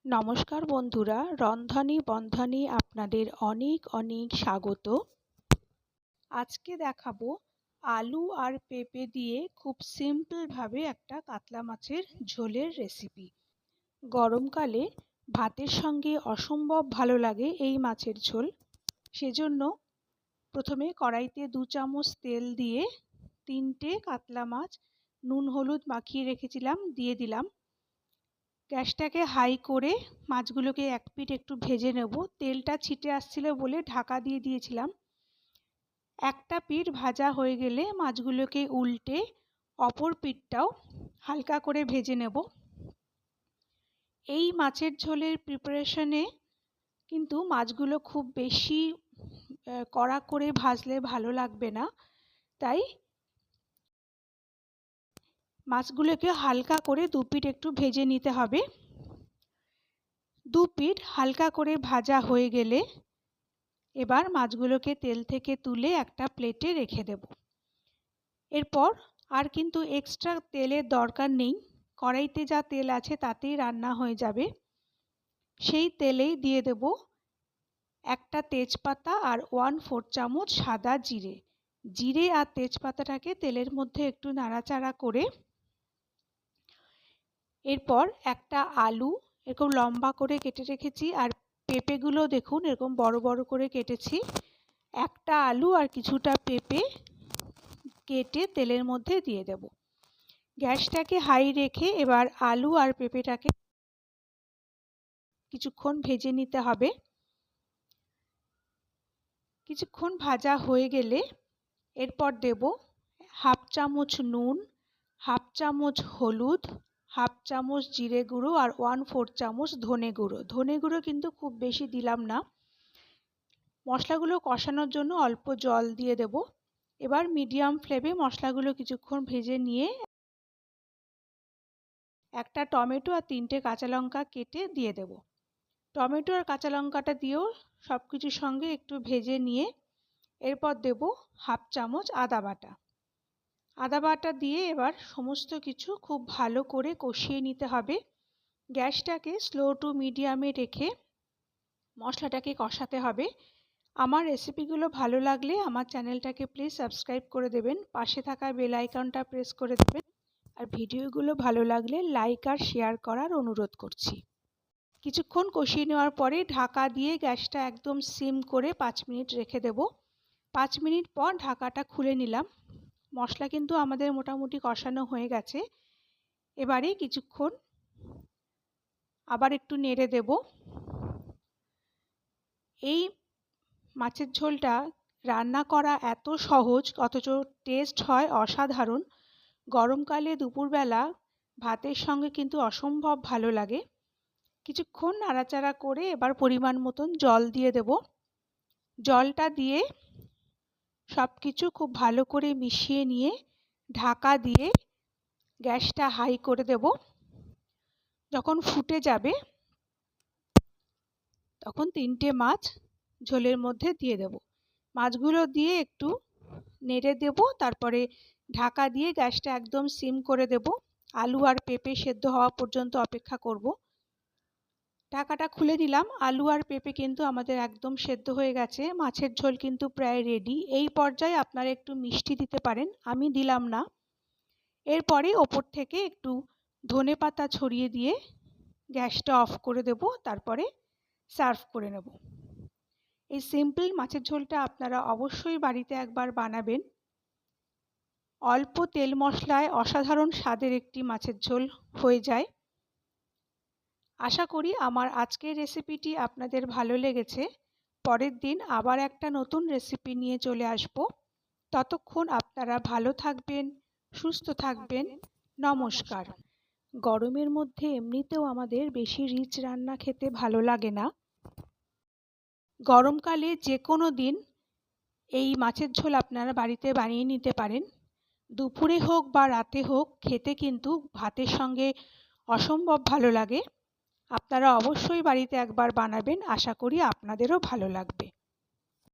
নমস্কার বন্ধুরা, রন্ধনী বন্ধনী আপনাদের অনেক অনেক স্বাগত। আজকে দেখাবো আলু আর পেঁপে দিয়ে খুব সিম্পলভাবে একটা কাতলা মাছের ঝোলের রেসিপি। গরমকালে ভাতের সঙ্গে অসম্ভব ভালো লাগে এই মাছের ঝোল। সেজন্য প্রথমে কড়াইতে 2 চামচ তেল দিয়ে 3টে কাতলা মাছ নুন হলুদ মাখিয়ে রেখেছিলাম দিয়ে দিলাম। গ্যাসটাকে হাই করে মাছগুলোকে এক পিঠ একটু ভেজে নেব। তেলটা ছিটে আসছিল বলে ঢাকা দিয়ে দিয়েছিলাম। একটা পিঠ ভাজা হয়ে গেলে মাছগুলোকে উল্টে অপর পিঠটাও হালকা করে ভেজে নেব। এই মাছের ঝোলের প্রিপারেশনে কিন্তু মাছগুলো খুব বেশি কড়া করে ভাজলে ভালো লাগবে না, তাই মাছগুলোকে হালকা করে দু পিঠ একটু ভেজে নিতে হবে। দু পিঠ হালকা করে ভাজা হয়ে গেলে এবার মাছগুলোকে তেল থেকে তুলে একটা প্লেটে রেখে দেব। এরপর আর কিন্তু এক্সট্রা তেলের দরকার নেই, কড়াইতে যা তেল আছে তাতেই রান্না হয়ে যাবে। সেই তেলেই দিয়ে দেব একটা তেজপাতা আর 1/4 চামচ সাদা জিরে। জিরে আর তেজপাতাটাকে তেলের মধ্যে একটু নাড়াচাড়া করে এরপর একটা আলু এরকম লম্বা করে কেটে রেখেছি, আর পেঁপেগুলো দেখুন এরকম বড় বড় করে কেটেছি। একটা আলু আর কিছুটা পেঁপে কেটে তেলের মধ্যে দিয়ে দেব। গ্যাসটাকে হাই রেখে এবার আলু আর পেঁপেটাকে কিছুক্ষণ ভেজে নিতে হবে। কিছুক্ষণ ভাজা হয়ে গেলে এরপর দেব 1/2 চামচ নুন, 1/2 চামচ হলুদ, 1/2 চামচ জিরে গুঁড়ো আর 1/4 চামচ ধনে গুঁড়ো। ধনে গুঁড়ো কিন্তু খুব বেশি দিলাম না। মশলাগুলো কষানোর জন্য অল্প জল দিয়ে দেব। এবার মিডিয়াম ফ্লেমে মশলাগুলো কিছুক্ষণ ভেজে নিয়ে একটা টমেটো আর 3টে কাঁচা লঙ্কা কেটে দিয়ে দেব। টমেটো আর কাঁচা লঙ্কাটা দিয়েও সব কিছুর সঙ্গে একটু ভেজে নিয়ে এরপর দেব 1/2 চামচ আদা বাটা। আদা বাটা দিয়ে এবার সমস্ত কিছু খুব ভালো করে কষিয়ে নিতে হবে। গ্যাসটাকে স্লো টু মিডিয়ামে রেখে মশলাটাকে কষাতে হবে। আমার রেসিপিগুলো ভালো লাগলে আমার চ্যানেলটাকে প্লিজ সাবস্ক্রাইব করে দেবেন, পাশে থাকা বেল আইকনটা প্রেস করে দেবেন, আর ভিডিওগুলো ভালো লাগলে লাইক আর শেয়ার করার অনুরোধ করছি। কিছুক্ষণ কষিয়ে নেওয়ার পরে ঢাকা দিয়ে গ্যাসটা একদম সিম করে 5 মিনিট রেখে দেব। 5 মিনিট পর ঢাকাটা খুলে নিলাম। মশলা কিন্তু আমাদের মোটামুটি কষানো হয়ে গেছে। এবারে কিছুক্ষণ আবার একটু নেড়ে দেব। এই মাছের ঝোলটা রান্না করা এত সহজ অথচ টেস্ট হয় অসাধারণ। গরমকালে দুপুরবেলা ভাতের সঙ্গে কিন্তু অসম্ভব ভালো লাগে। কিছুক্ষণ নাড়াচাড়া করে এবার পরিমাণ মতন জল দিয়ে দেব। জলটা দিয়ে সব কিছু খুব ভালো করে মিশিয়ে নিয়ে ঢাকা দিয়ে গ্যাসটা হাই করে দেব। যখন ফুটে যাবে তখন 3টে মাছ ঝোলের মধ্যে দিয়ে দেব। মাছগুলো দিয়ে একটু নেড়ে দেব, তারপরে ঢাকা দিয়ে গ্যাসটা একদম সিম করে দেব। আলু আর পেঁপে সেদ্ধ হওয়া পর্যন্ত অপেক্ষা করব। ঢাকাটা খুলে দিলাম। আলু আর পেঁপে কিন্তু আমাদের একদম সেদ্ধ হয়ে গেছে। মাছের ঝোল কিন্তু প্রায় রেডি। এই পর্যায়ে আপনারা একটু মিষ্টি দিতে পারেন, আমি দিলাম না। এরপরে ওপর থেকে একটু ধনেপাতা ছড়িয়ে দিয়ে গ্যাসটা অফ করে দেব, তারপরে সার্ভ করে নেব। এই সিম্পল মাছের ঝোলটা আপনারা অবশ্যই বাড়িতে একবার বানাবেন। অল্প তেল মশলায় অসাধারণ স্বাদের একটি মাছের ঝোল হয়ে যায়। আশা করি আমার আজকের রেসিপিটি আপনাদের ভালো লেগেছে। পরের দিন আবার একটা নতুন রেসিপি নিয়ে চলে আসব। ততক্ষণ আপনারা ভালো থাকবেন, সুস্থ থাকবেন। নমস্কার। গরমের মধ্যে এমনিতেও আমাদের বেশি রিচ রান্না খেতে ভালো লাগে না। গরমকালে যে কোনো দিন এই মাছের ঝোল আপনারা বাড়িতে বানিয়ে নিতে পারেন। দুপুরে হোক বা রাতে হোক খেতে কিন্তু ভাতের সঙ্গে অসম্ভব ভালো লাগে। আপনারা অবশ্যই বাড়িতে একবার বানাবেন, আশা করি আপনাদেরও ভালো লাগবে।